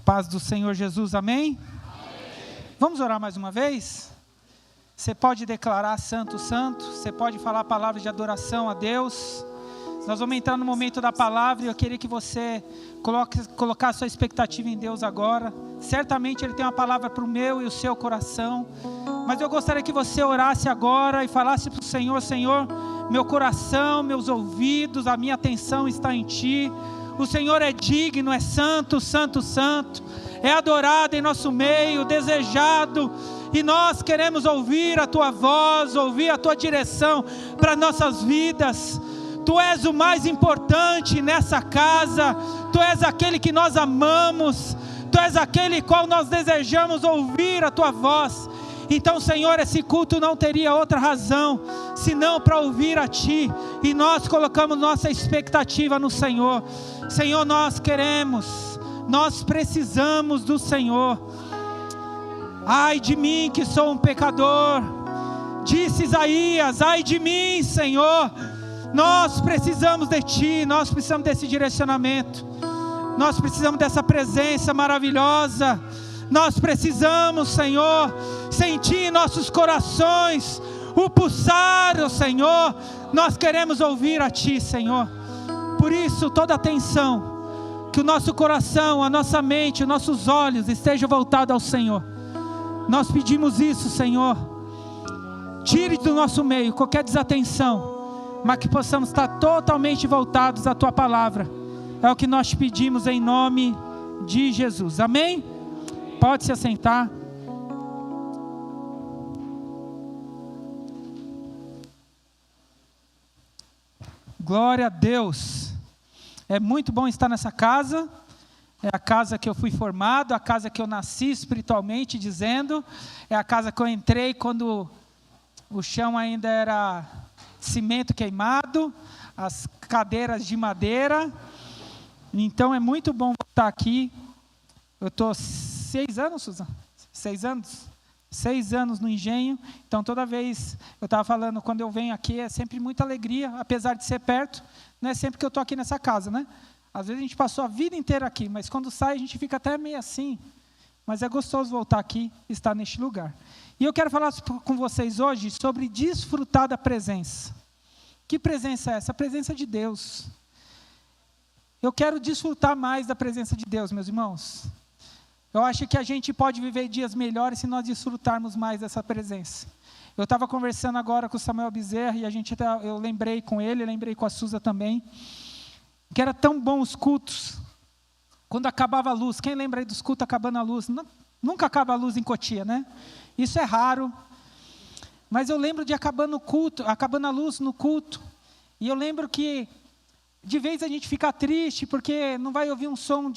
paz do Senhor Jesus, amém? Vamos orar mais uma vez? Você pode declarar santo, santo, você pode falar palavras de adoração a Deus. Nós vamos entrar no momento da palavra e eu queria que você colocar a sua expectativa em Deus agora. Certamente Ele tem uma palavra para o meu e o seu coração, mas eu gostaria que você orasse agora e falasse para o Senhor: Senhor, meu coração, meus ouvidos, a minha atenção está em Ti. O Senhor é digno, é santo, santo, santo, é adorado em nosso meio, desejado, e nós queremos ouvir a Tua voz, ouvir a Tua direção para nossas vidas. Tu és o mais importante nessa casa, Tu és aquele que nós amamos, Tu és aquele qual nós desejamos ouvir a Tua voz. Então, Senhor, esse culto não teria outra razão senão para ouvir a Ti, e nós colocamos nossa expectativa no Senhor. Senhor, nós queremos, nós precisamos do Senhor. Ai de mim que sou um pecador, disse Isaías, ai de mim, Senhor. Nós precisamos de Ti, nós precisamos desse direcionamento, nós precisamos dessa presença maravilhosa. Nós precisamos, Senhor, sentir em nossos corações o pulsar, oh Senhor. Nós queremos ouvir a Ti, Senhor. Por isso, toda atenção, que o nosso coração, a nossa mente, os nossos olhos estejam voltados ao Senhor. Nós pedimos isso, Senhor. Tire do nosso meio qualquer desatenção, mas que possamos estar totalmente voltados à Tua palavra. É o que nós te pedimos em nome de Jesus, amém? Pode se assentar. Glória a Deus. É muito bom estar nessa casa. É a casa que eu fui formado, a casa que eu nasci espiritualmente dizendo. É a casa que eu entrei quando o chão ainda era cimento queimado, as cadeiras de madeira. Então é muito bom estar aqui. Eu estou 6 anos, Suzana? 6 anos? 6 anos no engenho. Então toda vez, eu estava falando, quando eu venho aqui é sempre muita alegria, apesar de ser perto. Não é sempre que eu estou aqui nessa casa, né? Às vezes a gente passou a vida inteira aqui, mas quando sai a gente fica até meio assim. Mas é gostoso voltar aqui, estar neste lugar. E eu quero falar com vocês hoje sobre desfrutar da presença. Que presença é essa? A presença de Deus. Eu quero desfrutar mais da presença de Deus, meus irmãos. Eu acho que a gente pode viver dias melhores se nós desfrutarmos mais dessa presença. Eu estava conversando agora com o Samuel Bezerra e eu lembrei com ele, lembrei com a Suza também, que era tão bom os cultos, quando acabava a luz. Quem lembra aí dos cultos acabando a luz? Nunca acaba a luz em Cotia, né? Isso é raro. Mas eu lembro de acabando a luz no culto. E eu lembro que de vez a gente fica triste, porque não vai ouvir um som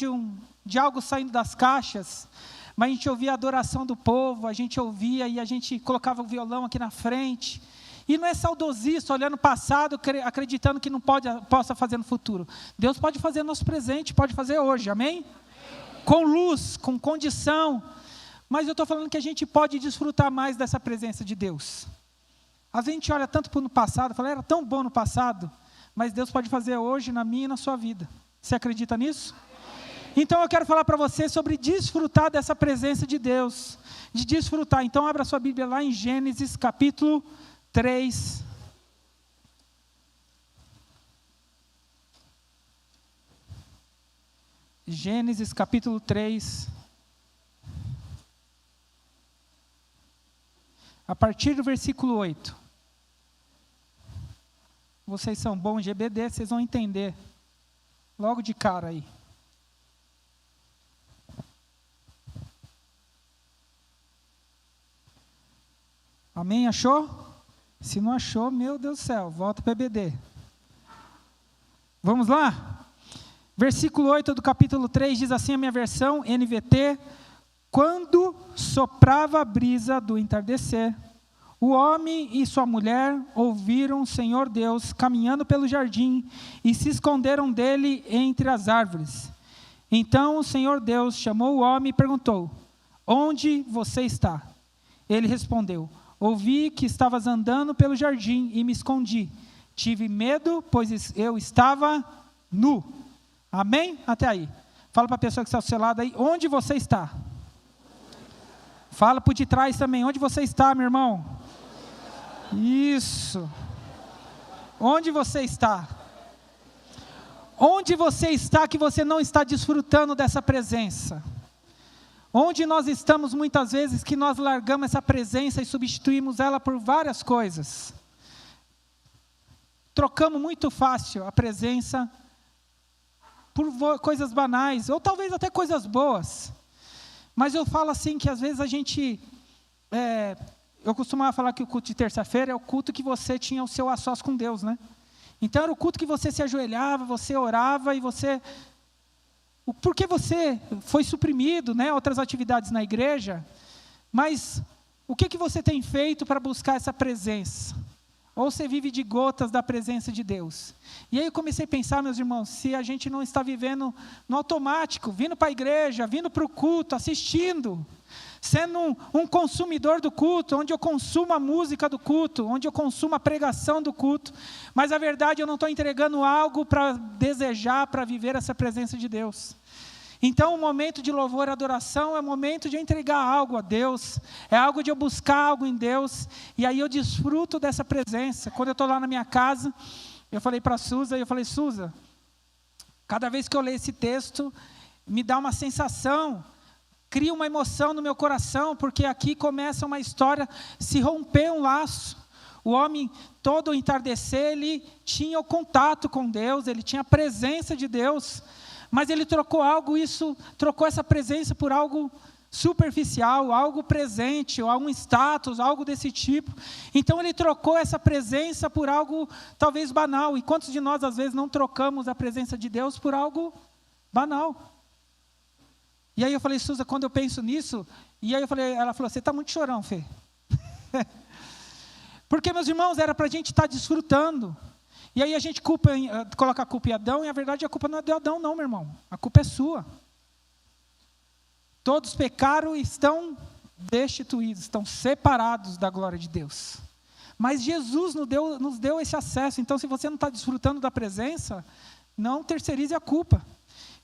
de algo saindo das caixas, mas a gente ouvia a adoração do povo, a gente ouvia e a gente colocava o violão aqui na frente. E não é saudosista, olhando o passado, acreditando que não possa fazer no futuro. Deus pode fazer no nosso presente, pode fazer hoje, amém? Com luz, com condição. Mas eu estou falando que a gente pode desfrutar mais dessa presença de Deus. Às vezes a gente olha tanto para o passado, fala, era tão bom no passado, mas Deus pode fazer hoje na minha e na sua vida. Você acredita nisso? Então eu quero falar para você sobre desfrutar dessa presença de Deus. De desfrutar. Então abra sua Bíblia lá em Gênesis capítulo 3. Gênesis capítulo 3. A partir do versículo 8. Vocês são bons de EBD, vocês vão entender logo de cara aí. Amém? Achou? Se não achou, meu Deus do céu, volta para EBD. Vamos lá? Versículo 8 do capítulo 3 diz assim a minha versão, NVT: quando soprava a brisa do entardecer, o homem e sua mulher ouviram o Senhor Deus caminhando pelo jardim e se esconderam dele entre as árvores. Então o Senhor Deus chamou o homem e perguntou: onde você está? Ele respondeu: ouvi que estavas andando pelo jardim e me escondi. Tive medo, pois eu estava nu. Amém? Até aí. Fala para a pessoa que está ao seu lado aí, onde você está? Fala para o de trás também, onde você está, meu irmão? Isso. Onde você está? Onde você está que você não está desfrutando dessa presença? Onde nós estamos muitas vezes que nós largamos essa presença e substituímos ela por várias coisas? Trocamos muito fácil a presença por coisas banais, ou talvez até coisas boas. Mas eu falo assim que às vezes a gente... eu costumava falar que o culto de terça-feira é o culto que você tinha o seu a sós com Deus, né? Então era o culto que você se ajoelhava, você orava e você... Porque você foi suprimido, né? Outras atividades na igreja, mas o que você tem feito para buscar essa presença? Ou você vive de gotas da presença de Deus? E aí eu comecei a pensar, meus irmãos, se a gente não está vivendo no automático, vindo para a igreja, vindo para o culto, assistindo, sendo um consumidor do culto, onde eu consumo a música do culto, onde eu consumo a pregação do culto, mas na verdade eu não estou entregando algo para desejar, para viver essa presença de Deus. Então o momento de louvor e adoração é o momento de eu entregar algo a Deus, é algo de eu buscar algo em Deus, e aí eu desfruto dessa presença. Quando eu estou lá na minha casa, eu falei para a Suza, Suza, cada vez que eu leio esse texto, me dá uma sensação, cria uma emoção no meu coração, porque aqui começa uma história, se romper um laço. O homem, todo o entardecer, ele tinha o contato com Deus, ele tinha a presença de Deus, mas ele trocou essa presença por algo superficial, algo presente, ou algum status, algo desse tipo. Então ele trocou essa presença por algo talvez banal. E quantos de nós às vezes não trocamos a presença de Deus por algo banal? E aí eu falei, Suza, quando eu penso nisso, e aí ela falou, você está muito chorão, Fê. Porque, meus irmãos, era para a gente estar desfrutando. E aí a gente coloca a culpa em Adão, e a verdade a culpa não é de Adão não, meu irmão. A culpa é sua. Todos pecaram e estão destituídos, estão separados da glória de Deus. Mas Jesus nos deu esse acesso, então se você não está desfrutando da presença, não terceirize a culpa.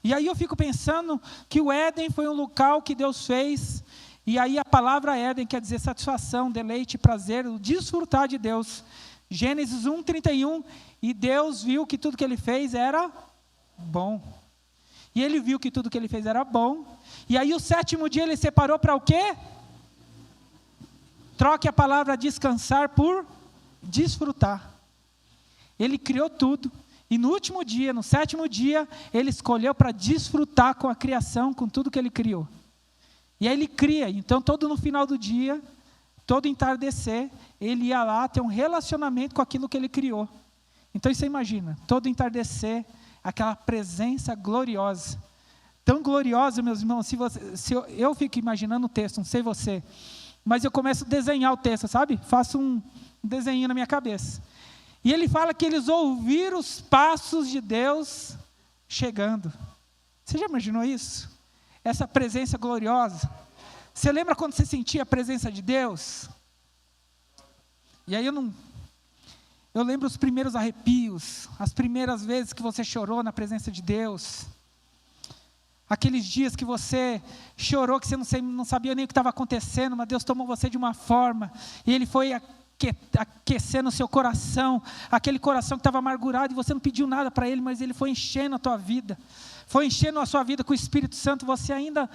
E aí eu fico pensando que o Éden foi um local que Deus fez, e aí a palavra Éden quer dizer satisfação, deleite, prazer, o desfrutar de Deus. Gênesis 1:31, e Deus viu que tudo que ele fez era bom. E ele viu que tudo que ele fez era bom, e aí o sétimo dia ele separou para o quê? Troque a palavra descansar por desfrutar. Ele criou tudo. E no último dia, no sétimo dia, ele escolheu para desfrutar com a criação, com tudo que ele criou. E aí ele cria, então todo no final do dia, todo entardecer, ele ia lá ter um relacionamento com aquilo que ele criou. Então você imagina, todo entardecer, aquela presença gloriosa. Tão gloriosa, meus irmãos, eu fico imaginando o texto, não sei você, mas eu começo a desenhar o texto, sabe? Faço um desenho na minha cabeça. E ele fala que eles ouviram os passos de Deus chegando. Você já imaginou isso? Essa presença gloriosa. Você lembra quando você sentia a presença de Deus? E aí eu lembro os primeiros arrepios, as primeiras vezes que você chorou na presença de Deus. Aqueles dias que você chorou, que você não sabia nem o que estava acontecendo, mas Deus tomou você de uma forma, e Ele foi aquecendo o seu coração, aquele coração que estava amargurado, e você não pediu nada para Ele, mas Ele foi enchendo a tua vida, foi enchendo a sua vida com o Espírito Santo, você ainda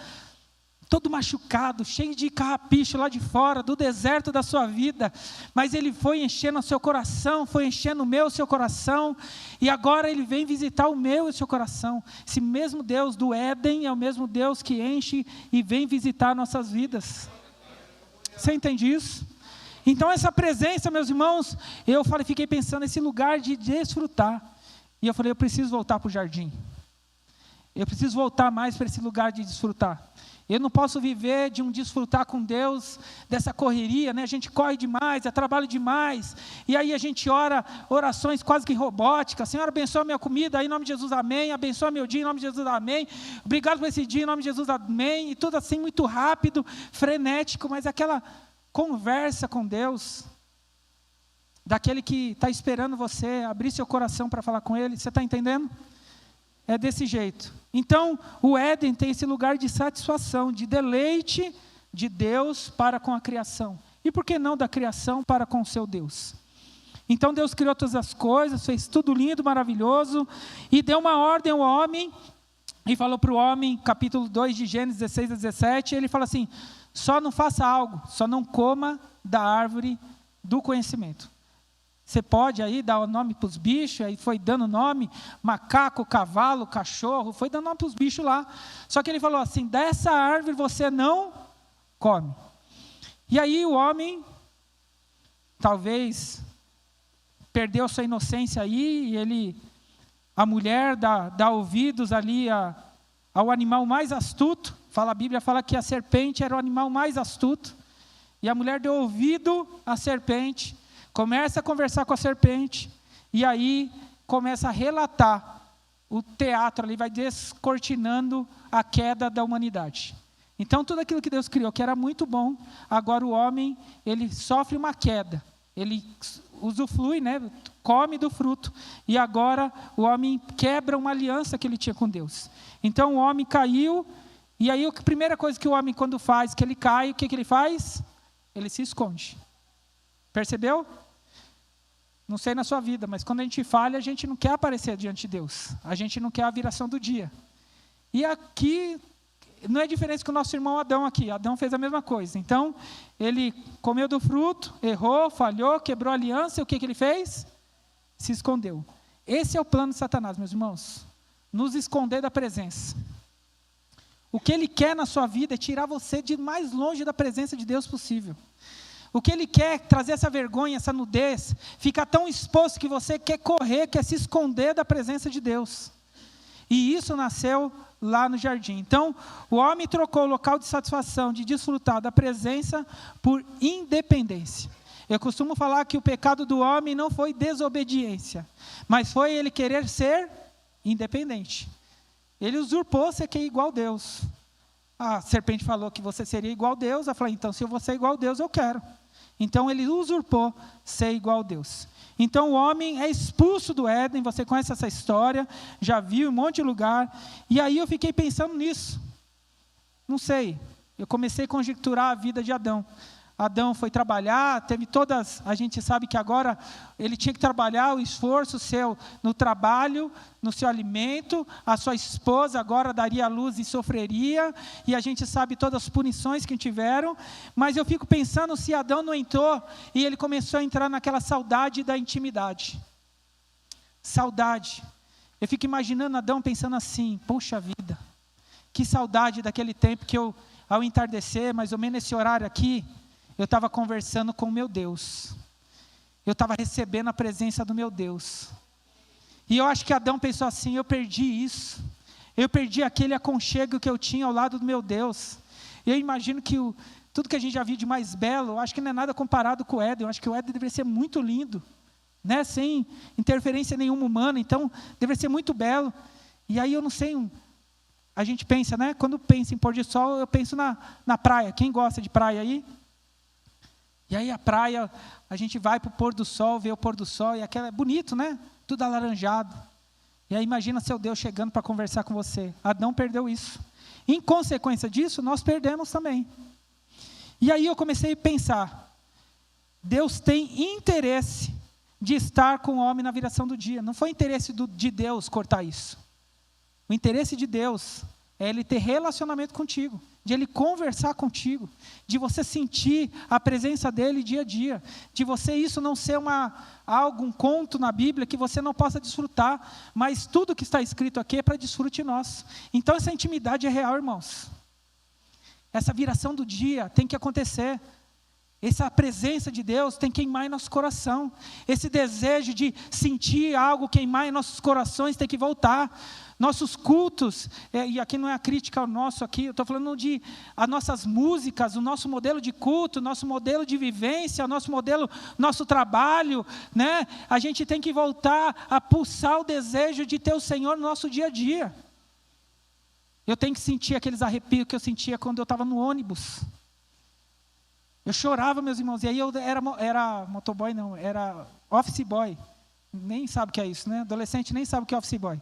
todo machucado, cheio de carrapicho lá de fora, do deserto da sua vida, mas Ele foi enchendo o seu coração, foi enchendo o seu coração, e agora Ele vem visitar o meu e o seu coração. Esse mesmo Deus do Éden é o mesmo Deus que enche e vem visitar nossas vidas. Você entende isso? Então essa presença, meus irmãos, fiquei pensando nesse lugar de desfrutar, e eu falei, eu preciso voltar para o jardim, eu preciso voltar mais para esse lugar de desfrutar. Eu não posso viver de um desfrutar com Deus, dessa correria, né? A gente corre demais, é trabalho demais, e aí a gente ora orações quase que robóticas. Senhor, abençoa a minha comida, aí, em nome de Jesus, amém. Abençoa meu dia, em nome de Jesus, amém. Obrigado por esse dia, em nome de Jesus, amém. E tudo assim muito rápido, frenético, mas aquela conversa com Deus, daquele que está esperando você abrir seu coração para falar com Ele, você está entendendo? é desse jeito. Então, o Éden tem esse lugar de satisfação, de deleite de Deus para com a criação. E por que não da criação para com o seu Deus? Então Deus criou todas as coisas, fez tudo lindo, maravilhoso, e deu uma ordem ao homem, e falou para o homem, capítulo 2 de Gênesis 16 a 17, ele fala assim, só não faça algo, só não coma da árvore do conhecimento. Você pode aí dar o nome para os bichos, aí foi dando nome, macaco, cavalo, cachorro, foi dando nome para os bichos lá. Só que ele falou assim, dessa árvore você não come. E aí o homem, talvez, perdeu sua inocência aí, e a mulher dá ouvidos ali ao animal mais astuto. A Bíblia fala que a serpente era o animal mais astuto. E a mulher deu ouvido à serpente, começa a conversar com a serpente, e aí começa a relatar o teatro ali, vai descortinando a queda da humanidade. Então tudo aquilo que Deus criou, que era muito bom, agora o homem, ele sofre uma queda, ele usufrui, né, come do fruto, e agora o homem quebra uma aliança que ele tinha com Deus. Então o homem caiu, e aí a primeira coisa que o homem quando faz, que ele cai, o que ele faz? Ele se esconde. Percebeu? Não sei na sua vida, mas quando a gente falha, a gente não quer aparecer diante de Deus. A gente não quer a viração do dia. E aqui, não é diferente com o nosso irmão Adão aqui. Adão fez a mesma coisa. Então, ele comeu do fruto, errou, falhou, quebrou a aliança. E o que ele fez? Se escondeu. Esse é o plano de Satanás, meus irmãos. Nos esconder da presença. O que ele quer na sua vida é tirar você de mais longe da presença de Deus possível. O que ele quer é trazer essa vergonha, essa nudez, ficar tão exposto que você quer correr, quer se esconder da presença de Deus. E isso nasceu lá no jardim. Então, o homem trocou o local de satisfação, de desfrutar da presença, por independência. Eu costumo falar que o pecado do homem não foi desobediência, mas foi ele querer ser independente. Ele usurpou ser que é igual a Deus. A serpente falou que você seria igual a Deus. Eu falei, então se eu vou ser igual a Deus, eu quero. Então ele usurpou ser igual a Deus. Então o homem é expulso do Éden, você conhece essa história, já viu em um monte de lugar. E aí eu fiquei pensando nisso. Não sei, eu comecei a conjecturar a vida de Adão. Adão foi trabalhar, teve todas, a gente sabe que agora ele tinha que trabalhar o esforço seu no trabalho, no seu alimento, a sua esposa agora daria à luz e sofreria, e a gente sabe todas as punições que tiveram, mas eu fico pensando se Adão não entrou, e ele começou a entrar naquela saudade da intimidade. Saudade. Eu fico imaginando Adão pensando assim, poxa vida, que saudade daquele tempo que eu, ao entardecer, mais ou menos nesse horário aqui, eu estava conversando com o meu Deus. Eu estava recebendo a presença do meu Deus. E eu acho que Adão pensou assim, eu perdi isso. Eu perdi aquele aconchego que eu tinha ao lado do meu Deus. E eu imagino que tudo que a gente já viu de mais belo, eu acho que não é nada comparado com o Éden. Eu acho que o Éden deveria ser muito lindo, né? Sem interferência nenhuma humana. Então, deveria ser muito belo. E aí eu não sei, a gente pensa, né? Quando pensa em pôr de sol, eu penso na praia. Quem gosta de praia aí? E aí a praia, a gente vai para o pôr do sol, vê o pôr do sol, e aquela é bonito, né? Tudo alaranjado. E aí imagina seu Deus chegando para conversar com você. Adão perdeu isso. Em consequência disso, nós perdemos também. E aí eu comecei a pensar, Deus tem interesse de estar com o homem na viração do dia. Não foi interesse de Deus cortar isso. O interesse de Deus é Ele ter relacionamento contigo, de Ele conversar contigo, de você sentir a presença dEle dia a dia, de você isso não ser um conto na Bíblia que você não possa desfrutar, mas tudo que está escrito aqui é para desfrute nosso. Então essa intimidade é real, irmãos. Essa viração do dia tem que acontecer. Essa presença de Deus tem que queimar em nosso coração. Esse desejo de sentir algo queimar em nossos corações tem que voltar. Nossos cultos, e aqui não é a crítica ao nosso aqui, eu estou falando de as nossas músicas, o nosso modelo de culto, o nosso modelo de vivência, o nosso modelo, nosso trabalho, né? A gente tem que voltar a pulsar o desejo de ter o Senhor no nosso dia a dia. Eu tenho que sentir aqueles arrepios que eu sentia quando eu estava no ônibus. Eu chorava, meus irmãos, e aí eu era motoboy não, era office boy. Nem sabe o que é isso, né? Adolescente nem sabe o que é office boy.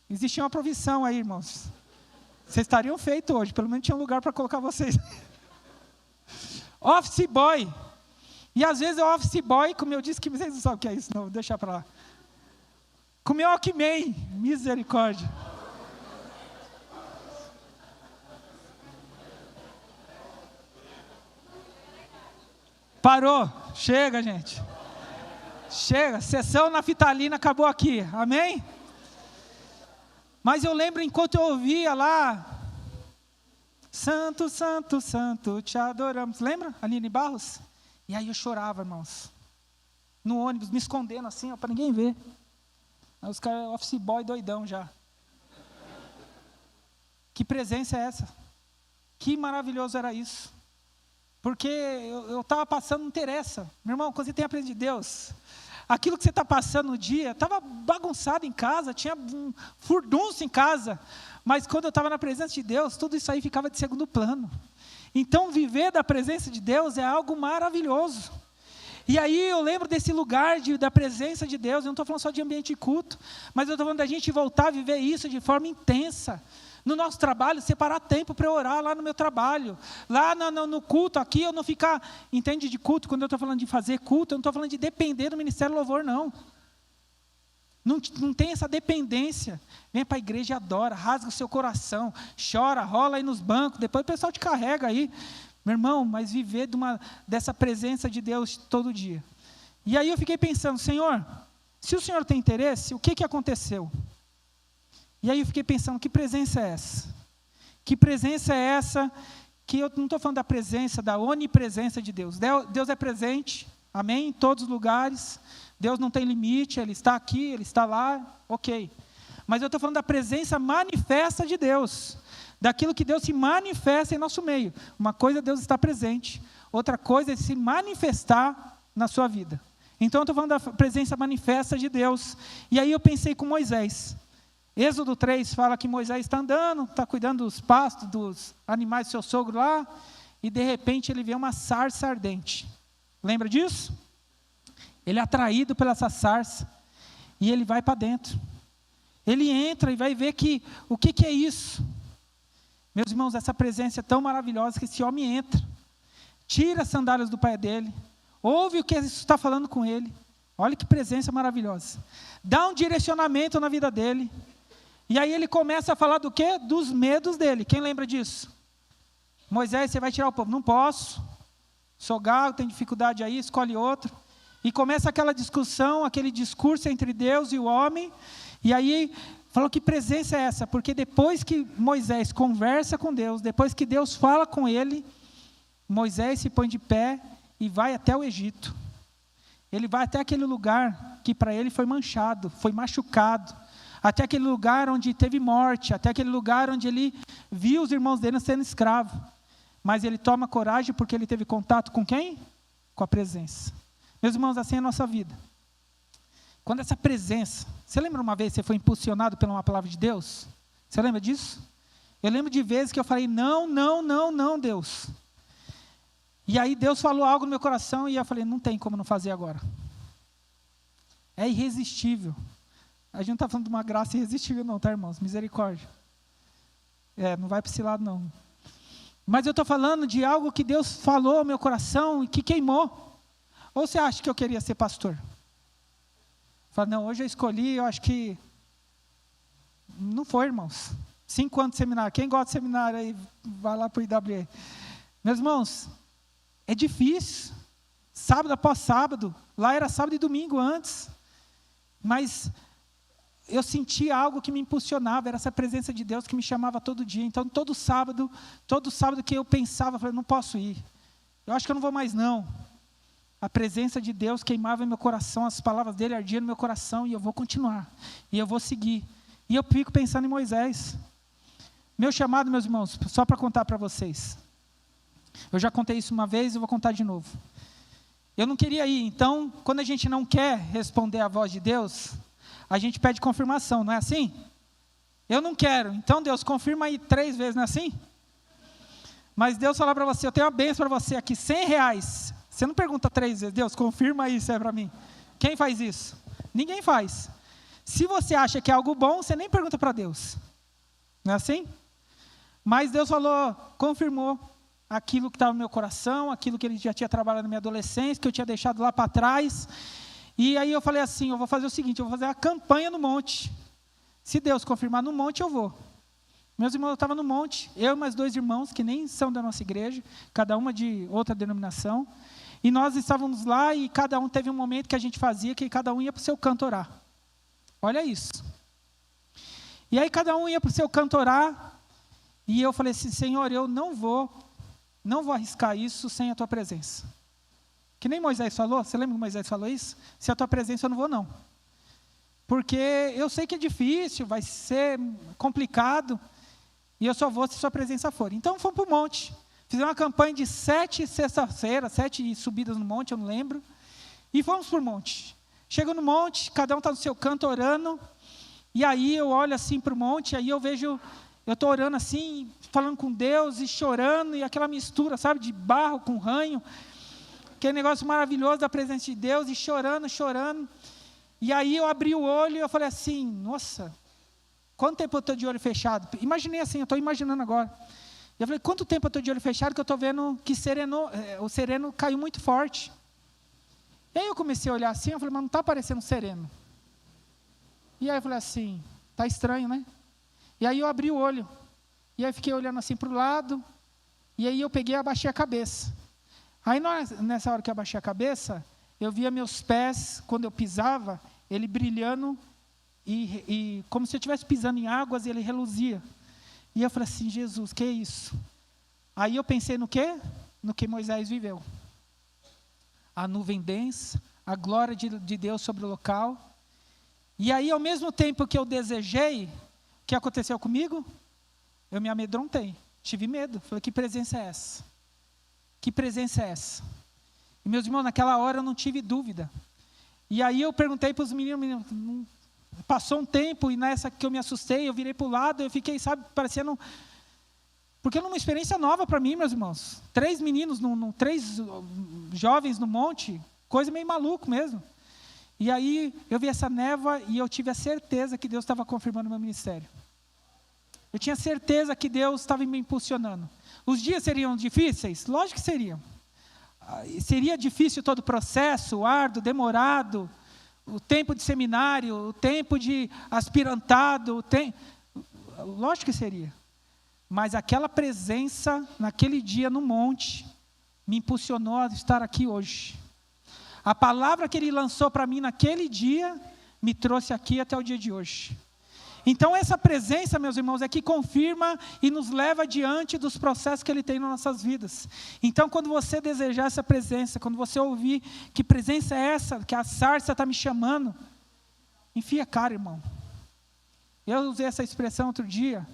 Existia uma provisão aí, irmãos. Vocês estariam feitos hoje, pelo menos tinha um lugar para colocar vocês. Office boy. E às vezes o office boy, como eu disse, que vocês não sabem o que é isso, não, vou deixar para lá. Comeu Walkman, misericórdia. Parou, chega, gente. Chega, sessão naftalina acabou aqui, amém? Mas eu lembro enquanto eu ouvia lá, Santo, Santo, Santo, te adoramos. Lembra, Aline Barros? E aí eu chorava, irmãos. No ônibus, me escondendo assim, para ninguém ver. Aí os caras, office boy doidão já. Que presença é essa? Que maravilhoso era isso. Porque eu estava passando, não interessa. Meu irmão, quando você tem a presença de Deus, aquilo que você está passando no dia, estava bagunçado em casa, tinha um furdunço em casa. Mas quando eu estava na presença de Deus, tudo isso aí ficava de segundo plano. Então, viver da presença de Deus é algo maravilhoso. E aí eu lembro desse lugar da presença de Deus. Eu não estou falando só de ambiente de culto, mas eu estou falando da gente voltar a viver isso de forma intensa. No nosso trabalho, separar tempo para orar lá no meu trabalho. Lá no culto, aqui eu não ficar, entende, de culto, quando eu estou falando de fazer culto, eu não estou falando de depender do Ministério Louvor, não. Não tem essa dependência. Vem para a igreja e adora, rasga o seu coração, chora, rola aí nos bancos, depois o pessoal te carrega aí. Meu irmão, mas viver dessa presença de Deus todo dia. E aí eu fiquei pensando, Senhor, se o Senhor tem interesse, o que aconteceu? E aí eu fiquei pensando, que presença é essa? Que presença é essa? Que eu não estou falando da presença, da onipresença de Deus. Deus é presente, amém? Em todos os lugares. Deus não tem limite, Ele está aqui, Ele está lá, ok. Mas eu estou falando da presença manifesta de Deus. Daquilo que Deus se manifesta em nosso meio. Uma coisa é Deus estar presente, outra coisa é se manifestar na sua vida. Então eu estou falando da presença manifesta de Deus. E aí eu pensei com Moisés. Êxodo 3 fala que Moisés está andando, está cuidando dos pastos, dos animais do seu sogro lá, e de repente ele vê uma sarça ardente. Lembra disso? Ele é atraído pela essa sarça, e ele vai para dentro. Ele entra e vai ver o que é isso. Meus irmãos, essa presença é tão maravilhosa que esse homem entra, tira as sandálias do pé dele, ouve o que isso está falando com ele. Olha que presença maravilhosa. Dá um direcionamento na vida dele. E aí ele começa a falar do quê? Dos medos dele. Quem lembra disso? Moisés, você vai tirar o povo. Não posso. Sou gago, tenho dificuldade aí, escolhe outro. E começa aquela discussão, aquele discurso entre Deus e o homem. E aí falou, que presença é essa? Porque depois que Moisés conversa com Deus, depois que Deus fala com ele, Moisés se põe de pé e vai até o Egito. Ele vai até aquele lugar que para ele foi manchado, foi machucado. Até aquele lugar onde teve morte, até aquele lugar onde ele viu os irmãos dele sendo escravos. Mas ele toma coragem porque ele teve contato com quem? Com a presença. Meus irmãos, assim é a nossa vida. Quando essa presença... Você lembra uma vez que você foi impulsionado pela uma palavra de Deus? Você lembra disso? Eu lembro de vezes que eu falei, não, não, não, não, Deus. E aí Deus falou algo no meu coração e eu falei, não tem como não fazer agora. É irresistível. A gente não está falando de uma graça irresistível não, tá, irmãos? Misericórdia. Não vai para esse lado não. Mas eu estou falando de algo que Deus falou ao meu coração e que queimou. Ou você acha que eu queria ser pastor? Fala, não, hoje eu escolhi, eu acho que... Não foi, irmãos. 5 anos de seminário. Quem gosta de seminário aí, vai lá para o IWE. Meus irmãos, é difícil. Sábado após sábado. Lá era sábado e domingo antes. Mas eu sentia algo que me impulsionava. Era essa presença de Deus que me chamava todo dia. Então, todo sábado que eu pensava, eu falei, não posso ir. Eu acho que eu não vou mais não. A presença de Deus queimava em meu coração, as palavras dele ardiam no meu coração, e eu vou continuar, e eu vou seguir. E eu fico pensando em Moisés. Meu chamado, meus irmãos, só para contar para vocês. Eu já contei isso uma vez e vou contar de novo. Eu não queria ir, então, quando a gente não quer responder à voz de Deus, a gente pede confirmação, não é assim? Eu não quero, então Deus, confirma aí 3 vezes, não é assim? Mas Deus fala para você, eu tenho uma bênção para você aqui, R$100. Você não pergunta 3 vezes, Deus, confirma aí se é para mim. Quem faz isso? Ninguém faz. Se você acha que é algo bom, você nem pergunta para Deus. Não é assim? Mas Deus falou, confirmou aquilo que estava no meu coração, aquilo que Ele já tinha trabalhado na minha adolescência, que eu tinha deixado lá para trás. E aí eu falei assim, eu vou fazer o seguinte, eu vou fazer a campanha no monte. Se Deus confirmar no monte, eu vou. Meus irmãos estavam no monte, eu e mais 2 irmãos, que nem são da nossa igreja, cada uma de outra denominação. E nós estávamos lá e cada um teve um momento que a gente fazia, que cada um ia para o seu canto orar. Olha isso. E aí cada um ia para o seu canto orar, e eu falei assim, Senhor, eu não vou arriscar isso sem a Tua presença. Que nem Moisés falou, você lembra que Moisés falou isso? Se a Tua presença eu não vou não. Porque eu sei que é difícil, vai ser complicado, e eu só vou se Sua presença for. Então fomos para o monte. Fizemos uma campanha de 7 sexta-feira, 7 subidas no monte, eu não lembro. E fomos para o monte. Chego no monte, cada um está no seu canto orando. E aí eu olho assim para o monte, aí eu vejo, eu estou orando assim, falando com Deus e chorando. E aquela mistura, sabe, de barro com ranho. Aquele negócio maravilhoso da presença de Deus. E chorando, chorando. E aí eu abri o olho e eu falei assim, nossa, quanto tempo eu estou de olho fechado? Imaginei assim, eu estou imaginando agora. Eu falei, quanto tempo eu estou de olho fechado que eu estou vendo que o sereno caiu muito forte. E aí eu comecei a olhar assim, eu falei, mas não está parecendo sereno. E aí eu falei assim, está estranho, né? E aí eu abri o olho. E aí fiquei olhando assim para o lado. E aí eu peguei e abaixei a cabeça. Aí nessa hora que eu abaixei a cabeça, eu via meus pés, quando eu pisava, ele brilhando, e como se eu estivesse pisando em águas, e ele reluzia. E eu falei assim, Jesus, que é isso? Aí eu pensei no quê? No que Moisés viveu. A nuvem densa, a glória de Deus sobre o local. E aí, ao mesmo tempo que eu desejei, o que aconteceu comigo? Eu me amedrontei, tive medo. Falei, que presença é essa? Que presença é essa? E meus irmãos, naquela hora eu não tive dúvida. E aí eu perguntei para os meninos, passou um tempo e nessa que eu me assustei, eu virei para o lado, eu fiquei, sabe, parecendo... Porque era uma experiência nova para mim, meus irmãos. 3 meninos, 3 jovens no monte, coisa meio maluco mesmo. E aí eu vi essa névoa e eu tive a certeza que Deus estava confirmando o meu ministério. Eu tinha certeza que Deus estava me impulsionando. Os dias seriam difíceis? Lógico que seriam. Seria difícil todo o processo, árduo, demorado, o tempo de seminário, o tempo de aspirantado, lógico que seria. Mas aquela presença, naquele dia no monte, me impulsionou a estar aqui hoje. A palavra que Ele lançou para mim naquele dia, me trouxe aqui até o dia de hoje. Então essa presença, meus irmãos, é que confirma e nos leva adiante dos processos que Ele tem nas nossas vidas. Então quando você desejar essa presença, quando você ouvir que presença é essa, que a sarça está me chamando, enfia a cara, irmão. Eu usei essa expressão outro dia,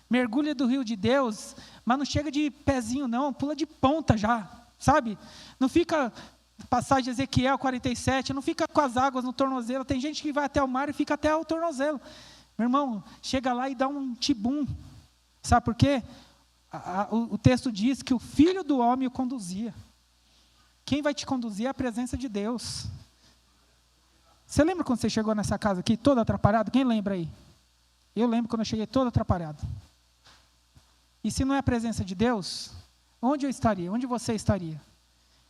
mergulha do rio de Deus, mas não chega de pezinho não, pula de ponta já, sabe? Não fica, passagem de Ezequiel 47, não fica com as águas no tornozelo, tem gente que vai até o mar e fica até o tornozelo. Meu irmão, chega lá e dá um tibum. Sabe por quê? O texto diz que o Filho do Homem o conduzia. Quem vai te conduzir é a presença de Deus. Você lembra quando você chegou nessa casa aqui, todo atrapalhado? Quem lembra aí? Eu lembro quando eu cheguei todo atrapalhado. E se não é a presença de Deus, onde eu estaria? Onde você estaria?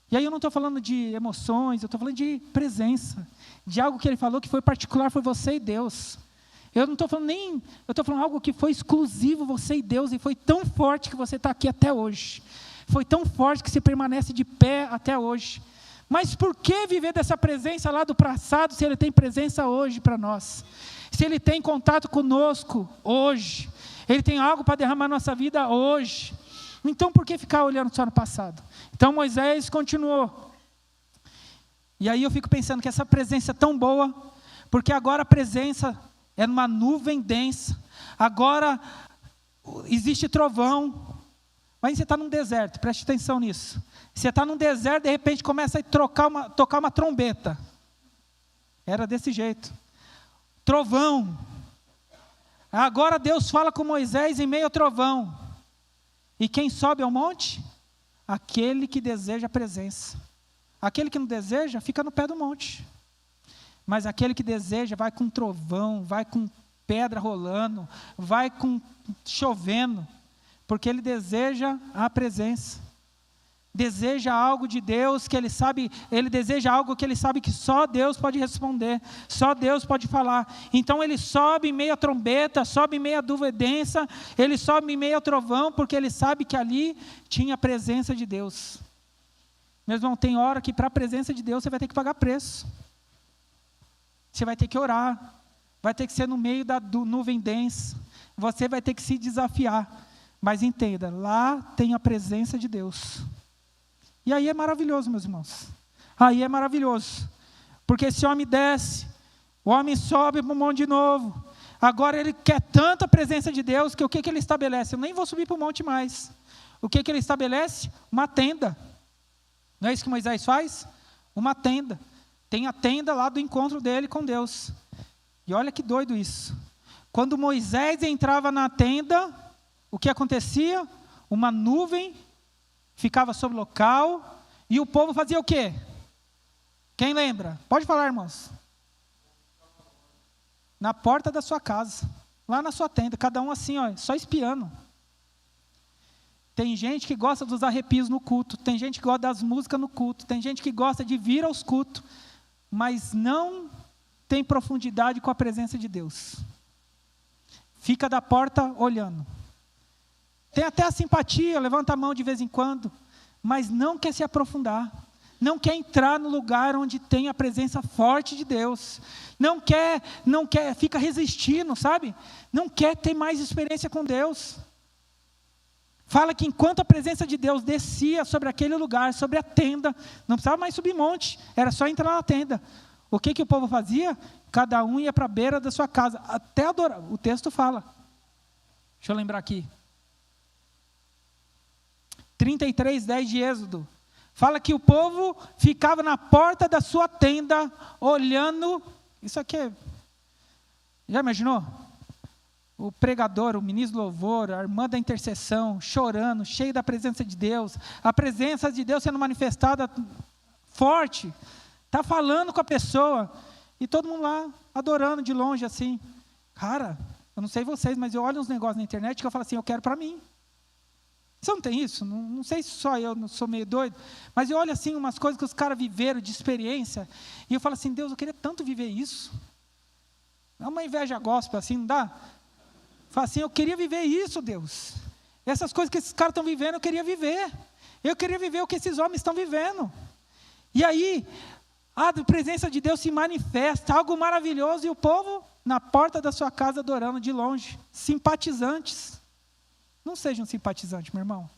E aí eu não estou falando de emoções, eu estou falando de presença. De algo que Ele falou que foi particular, foi você e Deus. Eu não estou falando eu estou falando algo que foi exclusivo, você e Deus, e foi tão forte que você está aqui até hoje. Foi tão forte que você permanece de pé até hoje. Mas por que viver dessa presença lá do passado, se Ele tem presença hoje para nós? Se Ele tem contato conosco hoje, Ele tem algo para derramar na nossa vida hoje. Então por que ficar olhando só no passado? Então Moisés continuou. E aí eu fico pensando que essa presença é tão boa, porque agora a presença é numa nuvem densa, agora existe trovão, mas você está num deserto, preste atenção nisso. Você está num deserto, de repente começa a tocar uma trombeta. Era desse jeito. Trovão. Agora Deus fala com Moisés em meio ao trovão. E quem sobe ao monte? Aquele que deseja a presença. Aquele que não deseja, fica no pé do monte. Mas aquele que deseja vai com trovão, vai com pedra rolando, vai com chovendo, porque ele deseja a presença. Deseja algo de Deus que ele sabe, ele deseja algo que ele sabe que só Deus pode responder, só Deus pode falar. Então ele sobe em meio à trombeta, sobe em meio à duvidência, ele sobe em meio ao trovão, porque ele sabe que ali tinha a presença de Deus. Meu irmão, tem hora que para a presença de Deus você vai ter que pagar preço. Você vai ter que orar, vai ter que ser no meio da nuvem densa, você vai ter que se desafiar. Mas entenda, lá tem a presença de Deus. E aí é maravilhoso, meus irmãos. Aí é maravilhoso. Porque esse homem desce, o homem sobe para o monte de novo. Agora ele quer tanta presença de Deus, que o que ele estabelece? Eu nem vou subir para o monte mais. O que ele estabelece? Uma tenda. Não é isso que Moisés faz? Uma tenda. Tem a tenda lá do encontro dele com Deus. E olha que doido isso. Quando Moisés entrava na tenda, o que acontecia? Uma nuvem ficava sobre o local, e o povo fazia o quê? Quem lembra? Pode falar, irmãos. Na porta da sua casa, lá na sua tenda, cada um assim, ó, só espiando. Tem gente que gosta dos arrepios no culto, tem gente que gosta das músicas no culto, tem gente que gosta de vir aos cultos, mas não tem profundidade com a presença de Deus. Fica da porta olhando. Tem até a simpatia, levanta a mão de vez em quando, mas não quer se aprofundar, não quer entrar no lugar onde tem a presença forte de Deus, não quer, fica resistindo, sabe? Não quer ter mais experiência com Deus. Fala que enquanto a presença de Deus descia sobre aquele lugar, sobre a tenda, não precisava mais subir monte, era só entrar na tenda. O que o povo fazia? Cada um ia para a beira da sua casa, até adorar. O texto fala. Deixa eu lembrar aqui. 33:10 de Êxodo. Fala que o povo ficava na porta da sua tenda, olhando. Isso aqui é... Já imaginou? O pregador, o ministro do louvor, a irmã da intercessão, chorando, cheio da presença de Deus. A presença de Deus sendo manifestada forte. Está falando com a pessoa. E todo mundo lá, adorando de longe assim. Cara, eu não sei vocês, mas eu olho uns negócios na internet que eu falo assim, eu quero para mim. Você não tem isso? Não sei se só eu não sou meio doido, mas eu olho assim umas coisas que os caras viveram de experiência, e eu falo assim, Deus, eu queria tanto viver isso. É uma inveja gospel assim, não dá? Falo assim, eu queria viver isso, Deus. Essas coisas que esses caras estão vivendo, eu queria viver. Eu queria viver o que esses homens estão vivendo. E aí, a presença de Deus se manifesta, algo maravilhoso, e o povo na porta da sua casa adorando de longe, simpatizantes. Não seja um simpatizante, meu irmão.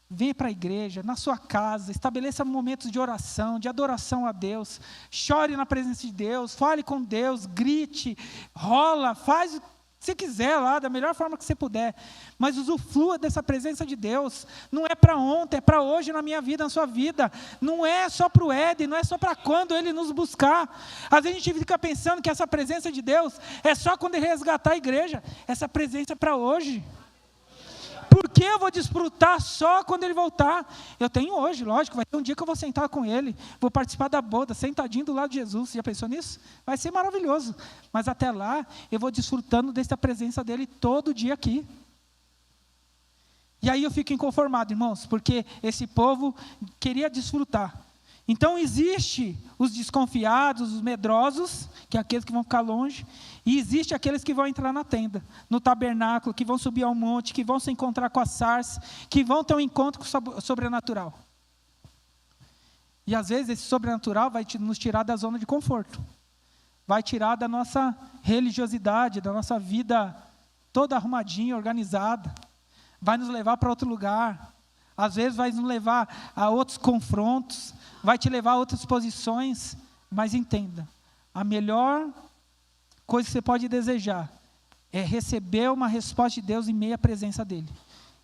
Venha para a igreja, na sua casa, estabeleça momentos de oração, de adoração a Deus. Chore na presença de Deus, fale com Deus, grite, rola, faz o que você quiser lá, da melhor forma que você puder. Mas usufrua dessa presença de Deus. Não é para ontem, é para hoje na minha vida, na sua vida. Não é só para o Éden, não é só para quando Ele nos buscar. Às vezes a gente fica pensando que essa presença de Deus é só quando Ele resgatar a igreja. Essa presença é para hoje. Por que eu vou desfrutar só quando Ele voltar? Eu tenho hoje, lógico, vai ter um dia que eu vou sentar com Ele, vou participar da boda, sentadinho do lado de Jesus. Já pensou nisso? Vai ser maravilhoso. Mas até lá, eu vou desfrutando dessa presença dEle todo dia aqui. E aí eu fico inconformado, irmãos, porque esse povo queria desfrutar. Então existe os desconfiados, os medrosos, que é aqueles que vão ficar longe, e existe aqueles que vão entrar na tenda, no tabernáculo, que vão subir ao monte, que vão se encontrar com a sarça, que vão ter um encontro com o sobrenatural. E às vezes esse sobrenatural vai nos tirar da zona de conforto, vai tirar da nossa religiosidade, da nossa vida toda arrumadinha, organizada, vai nos levar para outro lugar, às vezes vai nos levar a outros confrontos, vai te levar a outras posições, mas entenda, a melhor coisa que você pode desejar é receber uma resposta de Deus em meio à presença dEle.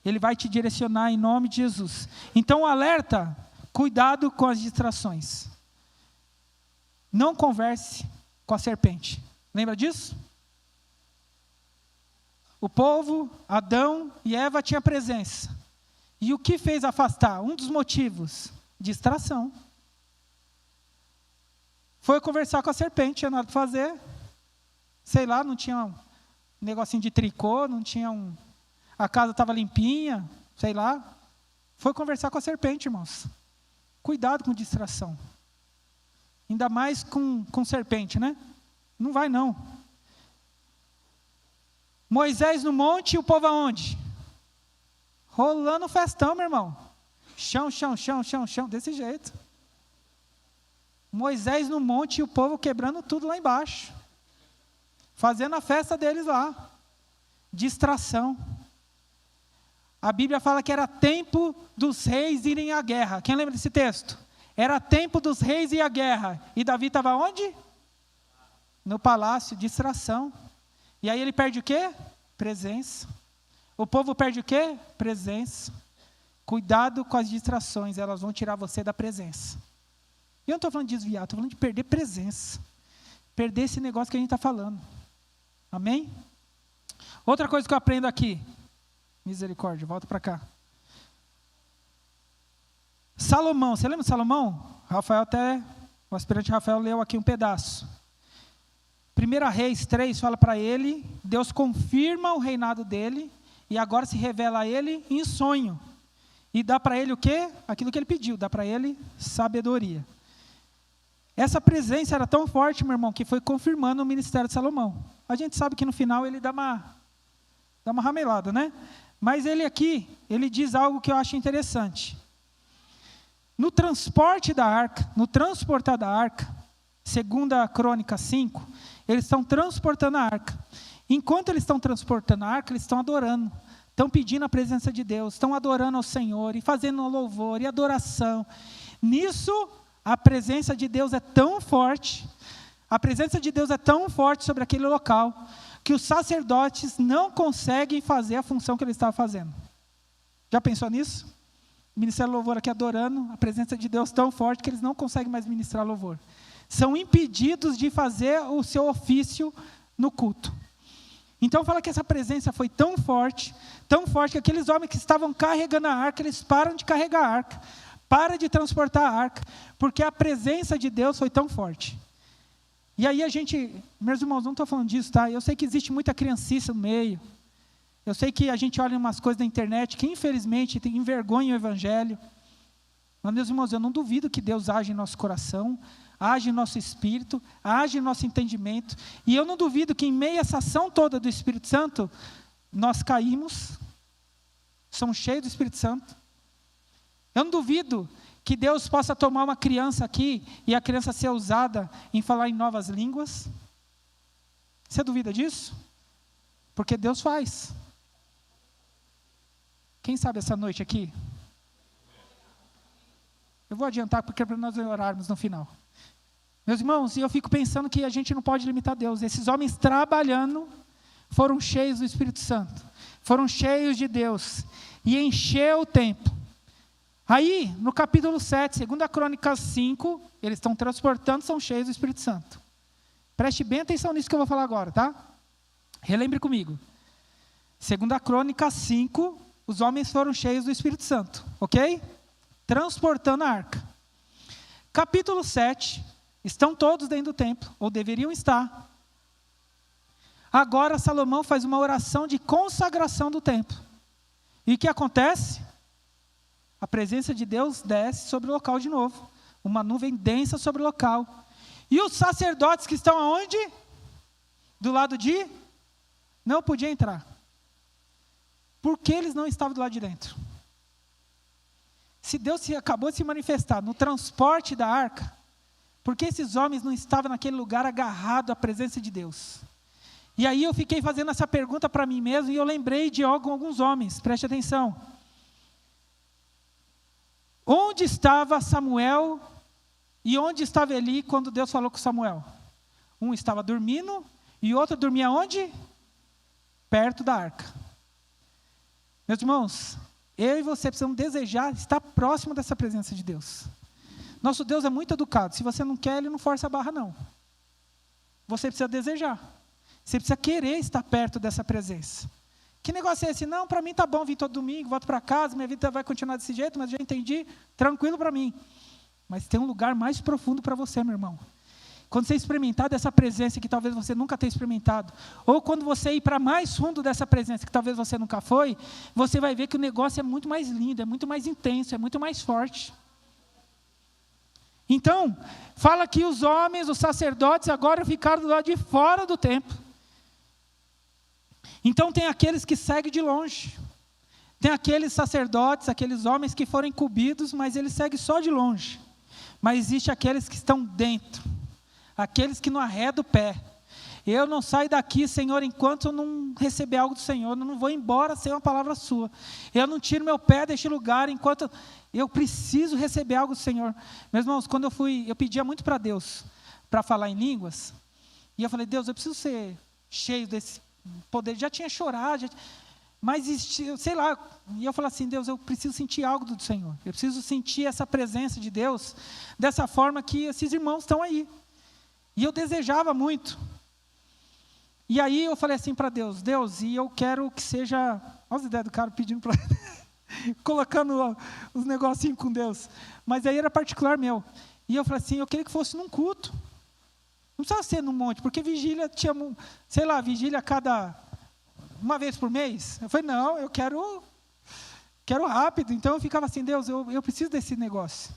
Ele vai te direcionar em nome de Jesus. Então, alerta, cuidado com as distrações. Não converse com a serpente. Lembra disso? O povo, Adão e Eva tinham presença. E o que fez afastar? Um dos motivos, distração. Foi conversar com a serpente, tinha nada para fazer. Sei lá, não tinha um negocinho de tricô, não tinha a casa estava limpinha, sei lá. Foi conversar com a serpente, irmãos. Cuidado com distração. Ainda mais com serpente, né? Não vai não. Moisés no monte e o povo aonde? Rolando festão, meu irmão. Chão, chão, chão, chão, chão, desse jeito. Moisés no monte e o povo quebrando tudo lá embaixo. Fazendo a festa deles lá. Distração. A Bíblia fala que era tempo dos reis irem à guerra. Quem lembra desse texto? Era tempo dos reis ir à guerra. E Davi estava onde? No palácio, distração. E aí ele perde o quê? Presença. O povo perde o quê? Presença. Cuidado com as distrações, elas vão tirar você da presença. E eu não estou falando de desviar, estou falando de perder presença. Perder esse negócio que a gente está falando. Amém? Outra coisa que eu aprendo aqui. Misericórdia, volta para cá. Salomão, você lembra de Salomão? O aspirante Rafael leu aqui um pedaço. 1 Reis 3 fala para ele, Deus confirma o reinado dele, e agora se revela a ele em sonho. E dá para ele o quê? Aquilo que ele pediu, dá para ele sabedoria. Essa presença era tão forte, meu irmão, que foi confirmando o ministério de Salomão. A gente sabe que no final ele dá uma ramelada, né? Mas ele aqui, ele diz algo que eu acho interessante. No transporte da arca, no transportar da arca, 2 Crônicas 5, eles estão transportando a arca. Enquanto eles estão transportando a arca, eles estão adorando. Estão pedindo a presença de Deus, estão adorando ao Senhor, e fazendo louvor e adoração. Nisso, a presença de Deus é tão forte, sobre aquele local, que os sacerdotes não conseguem fazer a função que eles estavam fazendo. Já pensou nisso? O Ministério do Louvor aqui adorando, a presença de Deus tão forte que eles não conseguem mais ministrar louvor. São impedidos de fazer o seu ofício no culto. Então fala que essa presença foi tão forte que aqueles homens que estavam carregando a arca, eles param de carregar a arca, param de transportar a arca, porque a presença de Deus foi tão forte. E aí meus irmãos, não estou falando disso, tá? Eu sei que existe muita criancice no meio, eu sei que a gente olha umas coisas na internet que infelizmente envergonham o Evangelho, mas meus irmãos, eu não duvido que Deus age em nosso coração, age em nosso espírito, age em nosso entendimento, e eu não duvido que em meio a essa ação toda do Espírito Santo, nós caímos, somos cheios do Espírito Santo. Eu não duvido que Deus possa tomar uma criança aqui, e a criança ser usada em falar em novas línguas. Você duvida disso? Porque Deus faz. Quem sabe essa noite aqui? Eu vou adiantar porque é para nós orarmos no final. Meus irmãos, e eu fico pensando que a gente não pode limitar Deus. Esses homens trabalhando foram cheios do Espírito Santo, foram cheios de Deus, e encheu o templo. Aí, no capítulo 7, 2 Crônicas 5, eles estão transportando, são cheios do Espírito Santo. Preste bem atenção nisso que eu vou falar agora, tá? Relembre comigo. 2 Crônicas 5, os homens foram cheios do Espírito Santo, ok? Transportando a arca. Capítulo 7, estão todos dentro do templo, ou deveriam estar. Agora Salomão faz uma oração de consagração do templo. E o que acontece? A presença de Deus desce sobre o local de novo. Uma nuvem densa sobre o local. E os sacerdotes que estão aonde? Do lado de? Não podia entrar. Por que eles não estavam do lado de dentro? Se Deus acabou de se manifestar no transporte da arca, por que esses homens não estavam naquele lugar agarrados à presença de Deus? E aí eu fiquei fazendo essa pergunta para mim mesmo, e eu lembrei de alguns homens, preste atenção. Onde estava Samuel e onde estava Eli quando Deus falou com Samuel? Um estava dormindo e o outro dormia onde? Perto da arca. Meus irmãos, eu e você precisamos desejar estar próximo dessa presença de Deus. Nosso Deus é muito educado. Se você não quer, Ele não força a barra, não. Você precisa desejar. Você precisa querer estar perto dessa presença. Que negócio é esse? Não, para mim tá bom vir todo domingo, volto para casa, minha vida vai continuar desse jeito, mas já entendi, tranquilo para mim. Mas tem um lugar mais profundo para você, meu irmão. quando você experimentar dessa presença que talvez você nunca tenha experimentado, ou quando você ir para mais fundo dessa presença que talvez você nunca foi, você vai ver que o negócio é muito mais lindo, é muito mais intenso, é muito mais forte. Então, fala que os homens, os sacerdotes, agora ficaram do lado de fora do templo. Então tem aqueles que seguem de longe. Tem aqueles sacerdotes, aqueles homens que foram incumbidos, mas eles seguem só de longe. Mas existe aqueles que estão dentro. Aqueles que não arredam o pé. Eu não saio daqui, Senhor, enquanto eu não receber algo do Senhor. Eu não vou embora sem uma palavra sua. Eu não tiro meu pé deste lugar enquanto eu preciso receber algo do Senhor. Meus irmãos, quando eu pedia muito para Deus, para falar em línguas. E eu falei, Deus, eu preciso ser cheio desse poder. Já tinha chorado, mas sei lá. E eu falei assim, Deus, eu preciso sentir algo do Senhor. Eu preciso sentir essa presença de Deus, dessa forma que esses irmãos estão aí. E eu desejava muito. E aí eu falei assim para Deus, e eu quero que seja... Olha as ideias do cara pedindo para... colocando os negocinhos com Deus. Mas aí era particular meu. E eu falei assim, eu queria que fosse num culto. Não precisava ser num monte, porque vigília tinha, sei lá, vigília uma vez por mês. Eu falei, não, eu quero rápido. Então eu ficava assim, Deus, eu preciso desse negócio.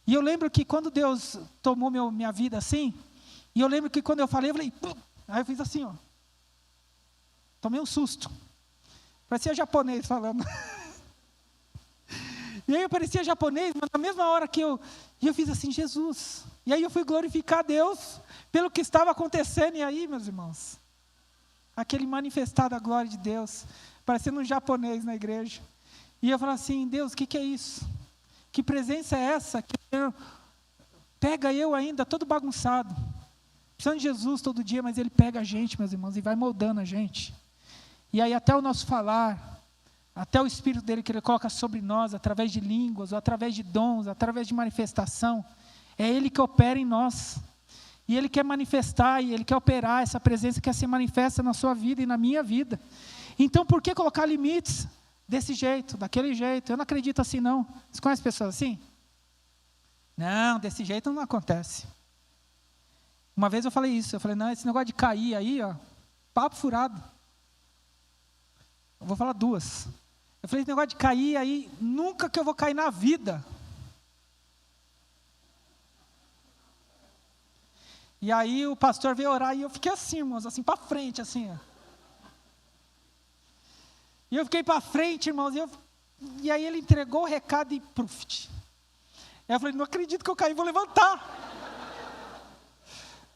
E eu lembro que quando Deus tomou minha vida assim, e eu lembro que quando eu falei, aí eu fiz assim, ó. Tomei um susto. Parecia japonês falando. E aí eu parecia japonês, mas na mesma hora que eu fiz assim, Jesus. E aí eu fui glorificar a Deus pelo que estava acontecendo. E aí, meus irmãos, aquele manifestar da glória de Deus, parecendo um japonês na igreja. E eu falei assim, Deus, o que é isso? Que presença é essa? Que pega eu ainda todo bagunçado. Precisando de Jesus todo dia, mas Ele pega a gente, meus irmãos, e vai moldando a gente. E aí até o nosso falar, até o Espírito dele que Ele coloca sobre nós, através de línguas, ou através de dons, através de manifestação, é Ele que opera em nós. E Ele quer manifestar, e Ele quer operar essa presença que se manifesta na sua vida e na minha vida. Então por que colocar limites desse jeito, daquele jeito? Eu não acredito assim não. Você conhece pessoas assim? Não, desse jeito não acontece. Uma vez eu falei isso, eu falei, não, esse negócio de cair aí, ó, papo furado. Eu vou falar duas. Eu falei, esse negócio de cair aí, nunca que eu vou cair na vida. E aí o pastor veio orar e eu fiquei assim, irmãos, assim para frente, assim, ó. E eu fiquei para frente, irmãos, e aí ele entregou o recado e pruft. Aí eu falei, não acredito que eu caí, vou levantar.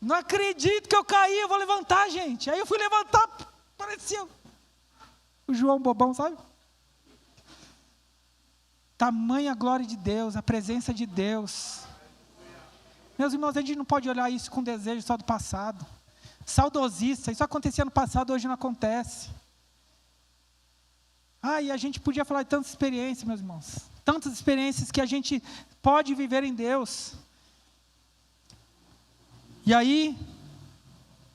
Não acredito que eu caí, eu vou levantar, gente. Aí eu fui levantar, parecia o João bobão, sabe? Tamanha glória de Deus, a presença de Deus. Meus irmãos, a gente não pode olhar isso com desejo só do passado. Saudosista, isso acontecia no passado, hoje não acontece. E a gente podia falar de tantas experiências, meus irmãos. Tantas experiências que a gente pode viver em Deus. E aí,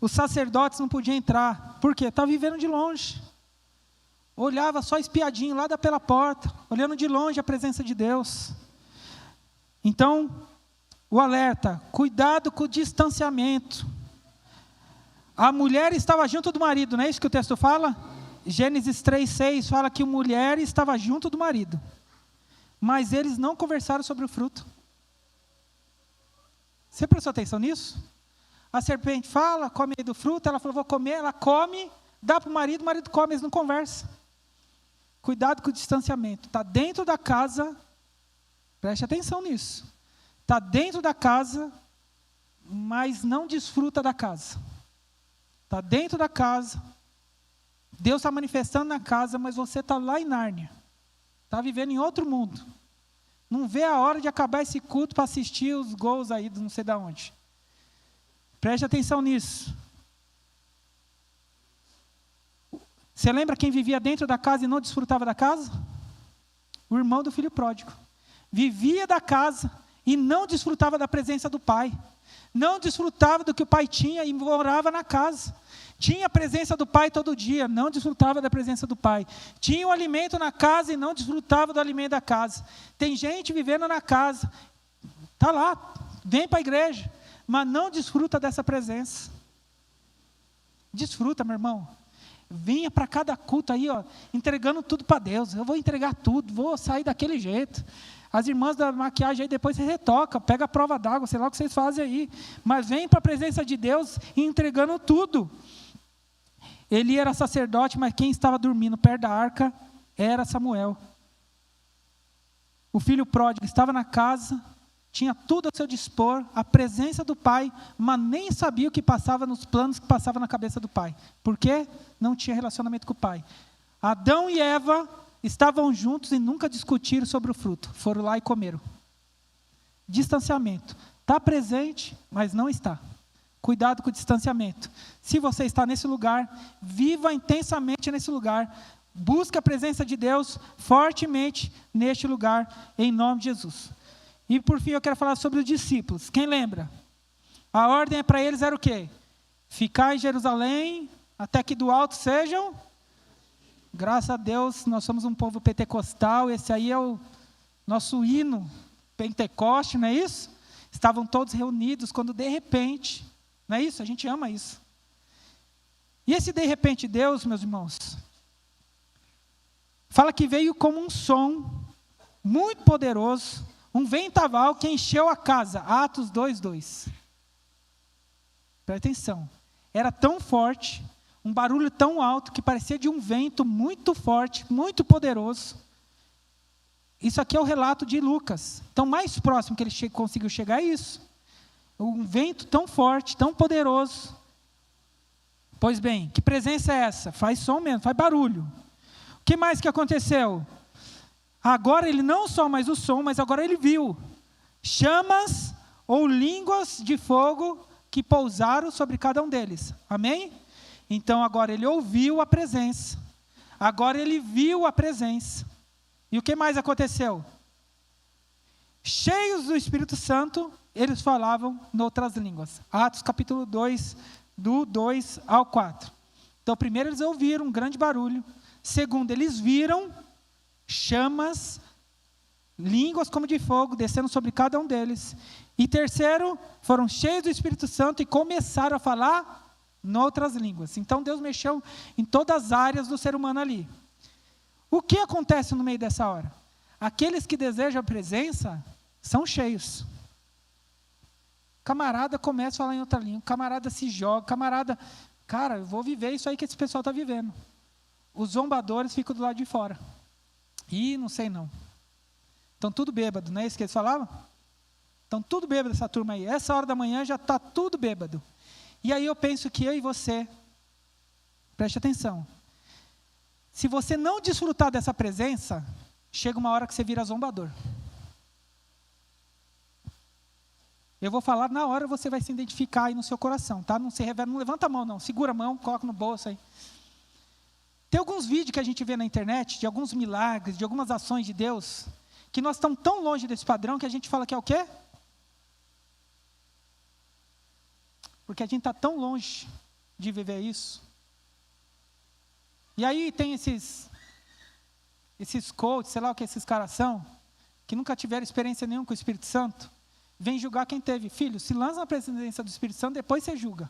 os sacerdotes não podiam entrar. Por quê? Estavam vivendo de longe. Olhava só espiadinho lá pela porta, olhando de longe a presença de Deus. Então, o alerta, cuidado com o distanciamento. A mulher estava junto do marido, não é isso que o texto fala? Gênesis 3:6 fala que a mulher estava junto do marido. Mas eles não conversaram sobre o fruto. Você prestou atenção nisso? A serpente fala, come aí do fruto, ela falou, vou comer, ela come, dá para o marido come, eles não conversam. Cuidado com o distanciamento. Está dentro da casa, preste atenção nisso. Está dentro da casa, mas não desfruta da casa. Está dentro da casa, Deus está manifestando na casa, mas você está lá em Nárnia. Está vivendo em outro mundo. Não vê a hora de acabar esse culto para assistir os gols aí de não sei de onde. Preste atenção nisso. Você lembra quem vivia dentro da casa e não desfrutava da casa? O irmão do filho pródigo. Vivia da casa e não desfrutava da presença do pai. Não desfrutava do que o pai tinha e morava na casa. Tinha a presença do pai todo dia, não desfrutava da presença do pai. Tinha o alimento na casa e não desfrutava do alimento da casa. Tem gente vivendo na casa, está lá, vem para a igreja, mas não desfruta dessa presença. Desfruta, meu irmão. Venha para cada culto aí, ó, entregando tudo para Deus. Eu vou entregar tudo, vou sair daquele jeito. As irmãs da maquiagem aí depois você retoca, pega a prova d'água, sei lá o que vocês fazem aí. Mas vem para a presença de Deus e entregando tudo. Eli era sacerdote, mas quem estava dormindo perto da arca era Samuel. O filho pródigo estava na casa, tinha tudo a seu dispor, a presença do pai, mas nem sabia o que passava nos planos que passava na cabeça do pai. Por quê? Não tinha relacionamento com o pai. Adão e Eva estavam juntos e nunca discutiram sobre o fruto. Foram lá e comeram. Distanciamento. Está presente, mas não está. Cuidado com o distanciamento. Se você está nesse lugar, viva intensamente nesse lugar. Busque a presença de Deus fortemente neste lugar, em nome de Jesus. E por fim eu quero falar sobre os discípulos. Quem lembra? A ordem para eles era o quê? Ficar em Jerusalém até que do alto sejam. Graças a Deus nós somos um povo pentecostal. Esse aí é o nosso hino Pentecoste, não é isso? Estavam todos reunidos quando de repente, não é isso? A gente ama isso. E esse de repente Deus, meus irmãos, fala que veio como um som muito poderoso, um vendaval que encheu a casa. Atos 2:2. Presta atenção. Era tão forte, um barulho tão alto, que parecia de um vento muito forte, muito poderoso. Isso aqui é o relato de Lucas. Então, mais próximo que ele conseguiu chegar é isso. Um vento tão forte, tão poderoso. Pois bem, que presença é essa? Faz som mesmo, faz barulho. O que mais que aconteceu? Agora ele não só mais o som, mas agora ele viu chamas ou línguas de fogo que pousaram sobre cada um deles. Amém? Então agora ele ouviu a presença. Agora ele viu a presença. E o que mais aconteceu? Cheios do Espírito Santo, eles falavam em outras línguas. Atos capítulo 2, do 2 ao 4. Então primeiro eles ouviram um grande barulho. Segundo, eles viram chamas, línguas como de fogo, descendo sobre cada um deles. E terceiro, foram cheios do Espírito Santo e começaram a falar em outras línguas. Então Deus mexeu em todas as áreas do ser humano ali. O que acontece no meio dessa hora? Aqueles que desejam a presença são cheios. Camarada começa a falar em outra língua, camarada se joga, camarada, cara, eu vou viver isso aí que esse pessoal está vivendo. Os zombadores ficam do lado de fora. Ih, não sei não. Estão tudo bêbado, não é isso que eles falavam? Estão tudo bêbado essa turma aí. Essa hora da manhã já está tudo bêbado. E aí eu penso que eu e você, preste atenção. Se você não desfrutar dessa presença, chega uma hora que você vira zombador. Eu vou falar na hora, você vai se identificar aí no seu coração, tá? Não se revela, não levanta a mão não, segura a mão, coloca no bolso aí. Tem alguns vídeos que a gente vê na internet, de alguns milagres, de algumas ações de Deus, que nós estamos tão longe desse padrão que a gente fala que é o quê? Porque a gente está tão longe de viver isso. E aí tem esses coaches, sei lá o que esses caras são, que nunca tiveram experiência nenhuma com o Espírito Santo, vem julgar quem teve. Filho, se lança na presença do Espírito Santo, depois você julga.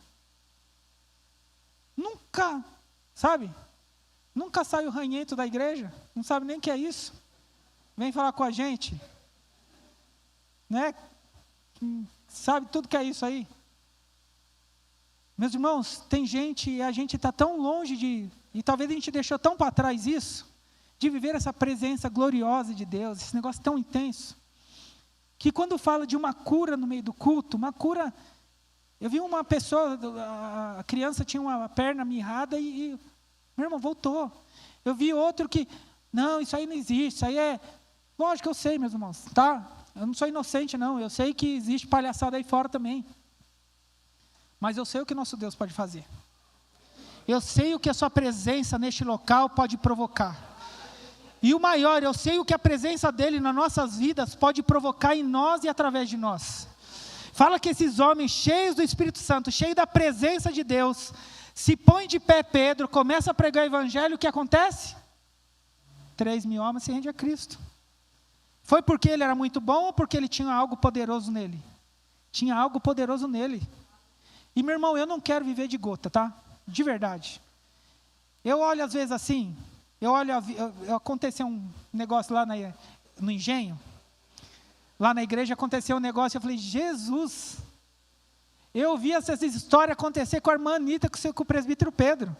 Nunca, sabe? Nunca sai o ranhento da igreja, não sabe nem o que é isso. Vem falar com a gente, né? Sabe tudo que é isso aí. Meus irmãos, tem gente, e a gente está tão longe de, e talvez a gente deixou tão para trás isso, de viver essa presença gloriosa de Deus, esse negócio tão intenso, que quando fala de uma cura no meio do culto, uma cura, eu vi uma pessoa, a criança tinha uma perna mirrada e meu irmão, voltou. Eu vi outro que, não, isso aí não existe, isso aí é, lógico que eu sei, meus irmãos, tá? Eu não sou inocente não, eu sei que existe palhaçada aí fora também. Mas eu sei o que nosso Deus pode fazer. Eu sei o que a sua presença neste local pode provocar. E o maior, eu sei o que a presença dele nas nossas vidas pode provocar em nós e através de nós. Fala que esses homens cheios do Espírito Santo, cheios da presença de Deus, se põe de pé Pedro, começa a pregar o evangelho, o que acontece? 3.000 almas se rendem a Cristo. Foi porque ele era muito bom ou porque ele tinha algo poderoso nele? Tinha algo poderoso nele. E meu irmão, eu não quero viver de gota, tá? De verdade. Eu olho às vezes assim, aconteceu um negócio lá no engenho, lá na igreja aconteceu um negócio, eu falei, Jesus, eu vi essa história acontecer com a irmã Anitta, com o presbítero Pedro.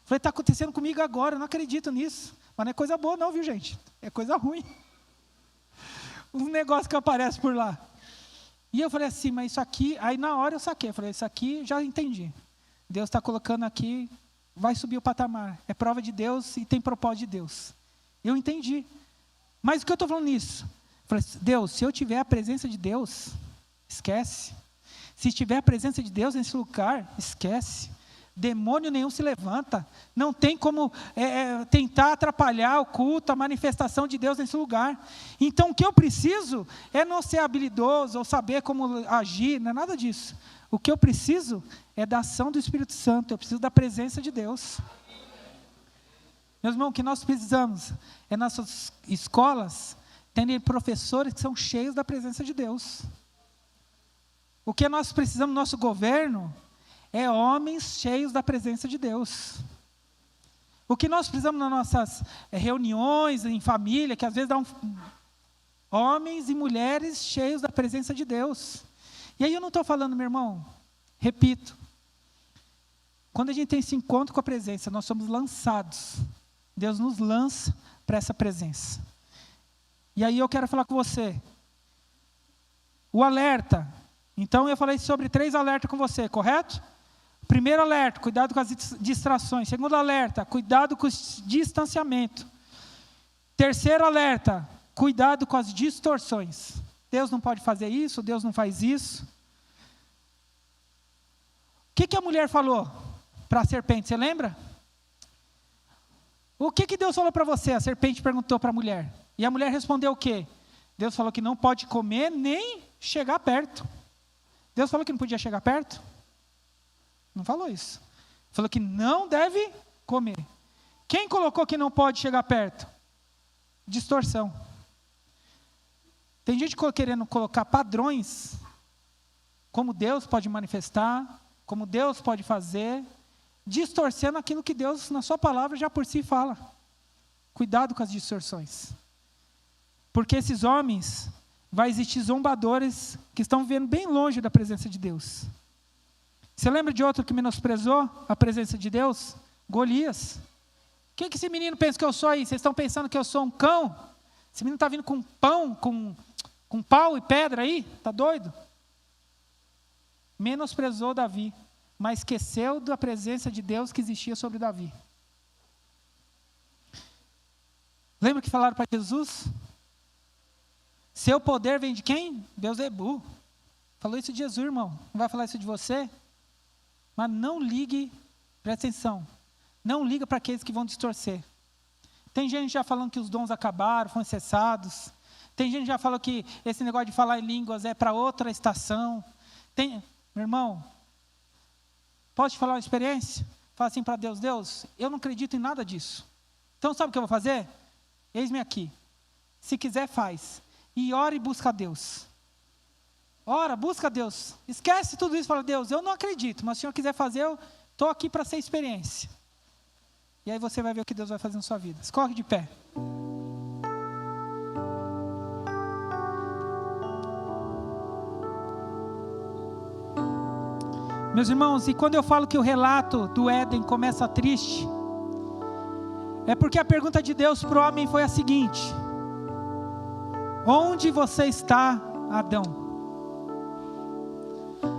Falei, está acontecendo comigo agora, eu não acredito nisso. Mas não é coisa boa não, viu gente? É coisa ruim. Um negócio que aparece por lá. E eu falei assim, mas isso aqui, aí na hora eu saquei, eu falei, isso aqui já entendi. Deus está colocando aqui, vai subir o patamar. É prova de Deus e tem propósito de Deus. Eu entendi. Mas o que eu estou falando nisso? Eu falei, Deus, se eu tiver a presença de Deus, esquece. Se tiver a presença de Deus nesse lugar, esquece. Demônio nenhum se levanta. Não tem como tentar atrapalhar o culto, a manifestação de Deus nesse lugar. Então o que eu preciso é não ser habilidoso ou saber como agir, não é nada disso. O que eu preciso é da ação do Espírito Santo, eu preciso da presença de Deus. Meus irmãos, o que nós precisamos é nossas escolas terem professores que são cheios da presença de Deus. O que nós precisamos no nosso governo é homens cheios da presença de Deus. O que nós precisamos nas nossas reuniões, em família, que às vezes dá homens e mulheres cheios da presença de Deus. E aí eu não estou falando, meu irmão, repito, quando a gente tem esse encontro com a presença, nós somos lançados. Deus nos lança para essa presença. E aí eu quero falar com você. O alerta. Então eu falei sobre 3 alertas com você, correto? Primeiro alerta, cuidado com as distrações. Segundo alerta, cuidado com o distanciamento. Terceiro alerta, cuidado com as distorções. Deus não pode fazer isso, Deus não faz isso. O que a mulher falou para a serpente, você lembra? O que Deus falou para você? A serpente perguntou para a mulher. E a mulher respondeu o quê? Deus falou que não pode comer nem chegar perto. Deus falou que não podia chegar perto? Não falou isso. Falou que não deve comer. Quem colocou que não pode chegar perto? Distorção. Tem gente querendo colocar padrões, como Deus pode manifestar, como Deus pode fazer, distorcendo aquilo que Deus, na sua palavra, já por si fala. Cuidado com as distorções. Porque esses homens, vai existir zombadores que estão vivendo bem longe da presença de Deus. Você lembra de outro que menosprezou a presença de Deus? Golias. O que esse menino pensa que eu sou aí? Vocês estão pensando que eu sou um cão? Esse menino está vindo com pão, com pau e pedra aí? Está doido? Menosprezou Davi, mas esqueceu da presença de Deus que existia sobre Davi. Lembra que falaram para Jesus? Seu poder vem de quem? Beelzebul. Falou isso de Jesus, irmão. Não vai falar isso de você? Mas não ligue, presta atenção, não liga para aqueles que vão distorcer. Tem gente já falando que os dons acabaram, foram cessados. Tem gente já falando que esse negócio de falar em línguas é para outra estação. Meu irmão, posso te falar uma experiência? Fala assim para Deus, Deus, eu não acredito em nada disso. Então sabe o que eu vou fazer? Eis-me aqui. Se quiser, faz. E ora e busca a Deus. Ora, busca a Deus. Esquece tudo isso e fala, Deus, eu não acredito, mas se o Senhor quiser fazer, eu estou aqui para ser experiência. E aí você vai ver o que Deus vai fazer na sua vida. Escorre de pé. Meus irmãos, e quando eu falo que o relato do Éden começa triste, é porque a pergunta de Deus para o homem foi a seguinte: onde você está, Adão?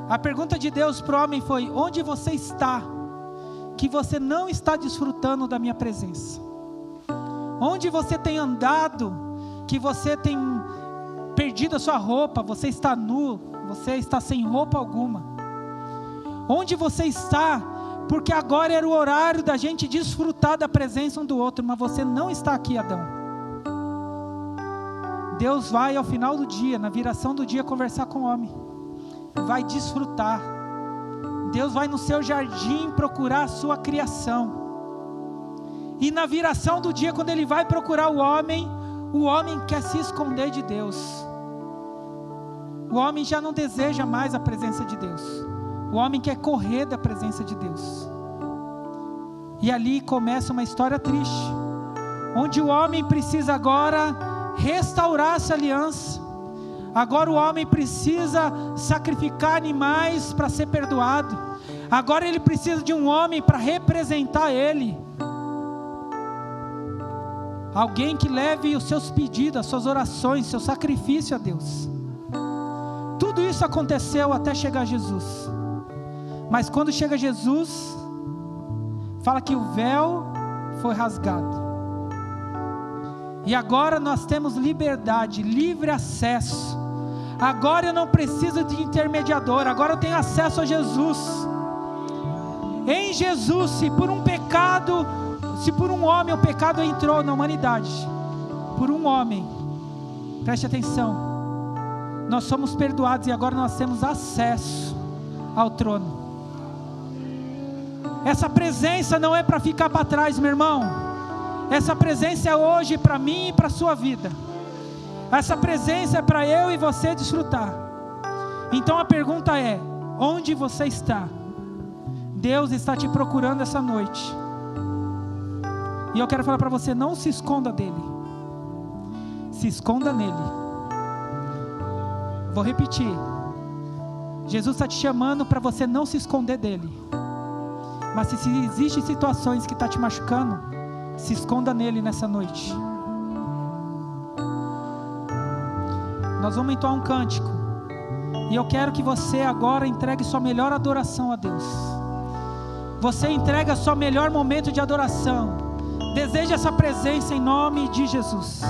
A pergunta de Deus para o homem foi: onde você está, que você não está desfrutando da minha presença? Onde você tem andado, que você tem perdido a sua roupa, você está nu, você está sem roupa alguma? Onde você está, porque agora era o horário da gente desfrutar da presença um do outro, mas você não está aqui, Adão. Deus vai ao final do dia, na viração do dia, conversar com o homem. Vai desfrutar. Deus vai no seu jardim procurar a sua criação. E na viração do dia, quando Ele vai procurar o homem quer se esconder de Deus. O homem já não deseja mais a presença de Deus. O homem quer correr da presença de Deus. E ali começa uma história triste, onde o homem precisa agora restaurar essa aliança. Agora o homem precisa sacrificar animais para ser perdoado. Agora ele precisa de um homem para representar ele. Alguém que leve os seus pedidos, as suas orações, seu sacrifício a Deus. Tudo isso aconteceu até chegar Jesus. Mas quando chega Jesus, fala que o véu foi rasgado. E agora nós temos liberdade, livre acesso. Agora eu não preciso de intermediador, agora eu tenho acesso a Jesus. Em Jesus, se por um homem o pecado entrou na humanidade, por um homem, preste atenção, nós somos perdoados e agora nós temos acesso ao trono. Essa presença não é para ficar para trás, meu irmão. Essa presença é hoje para mim e para a sua vida. Essa presença é para eu e você desfrutar. Então a pergunta é: onde você está? Deus está te procurando essa noite. E eu quero falar para você: não se esconda dele. Se esconda nele. Vou repetir. Jesus está te chamando para você não se esconder dele. Mas se existem situações que estão te machucando, se esconda nele nessa noite. Nós vamos entoar um cântico. E eu quero que você agora entregue sua melhor adoração a Deus. Você entrega seu melhor momento de adoração. Deseja essa presença em nome de Jesus.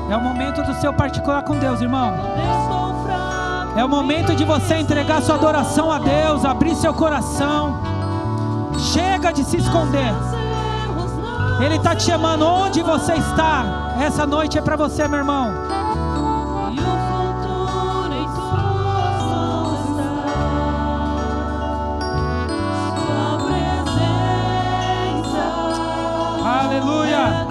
É o momento do seu particular com Deus, irmão. É o momento de você entregar sua adoração a Deus, abrir seu coração. Chega de se esconder. Ele está te chamando. Onde você está? Essa noite é para você, meu irmão. Aleluia.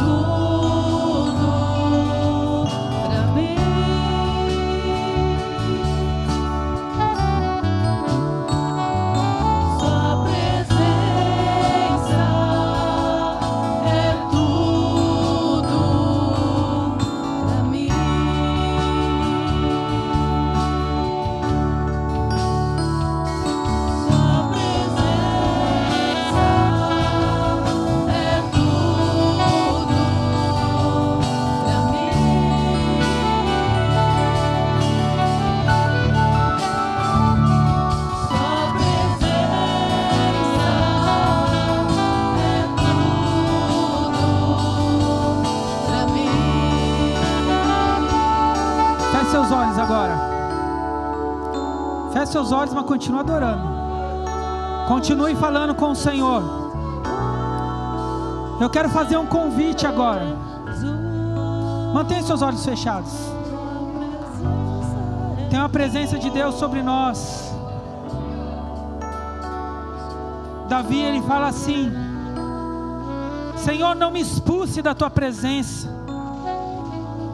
Feche seus olhos, mas continue adorando. Continue falando com o Senhor. Eu quero fazer um convite agora. Mantenha seus olhos fechados. Tem uma presença de Deus sobre nós. Davi, ele fala assim: Senhor, não me expulse da tua presença,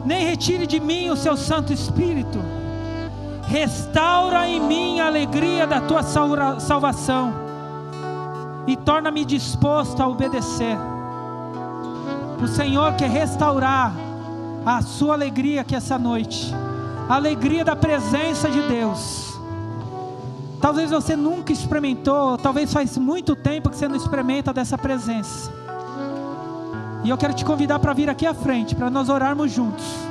nem retire de mim o seu Santo Espírito. Restaura em mim a alegria da tua salvação e torna-me disposto a obedecer. O Senhor quer restaurar a sua alegria aqui essa noite, a alegria da presença de Deus. Talvez você nunca experimentou, talvez faz muito tempo que você não experimenta dessa presença. E eu quero te convidar para vir aqui à frente, para nós orarmos juntos.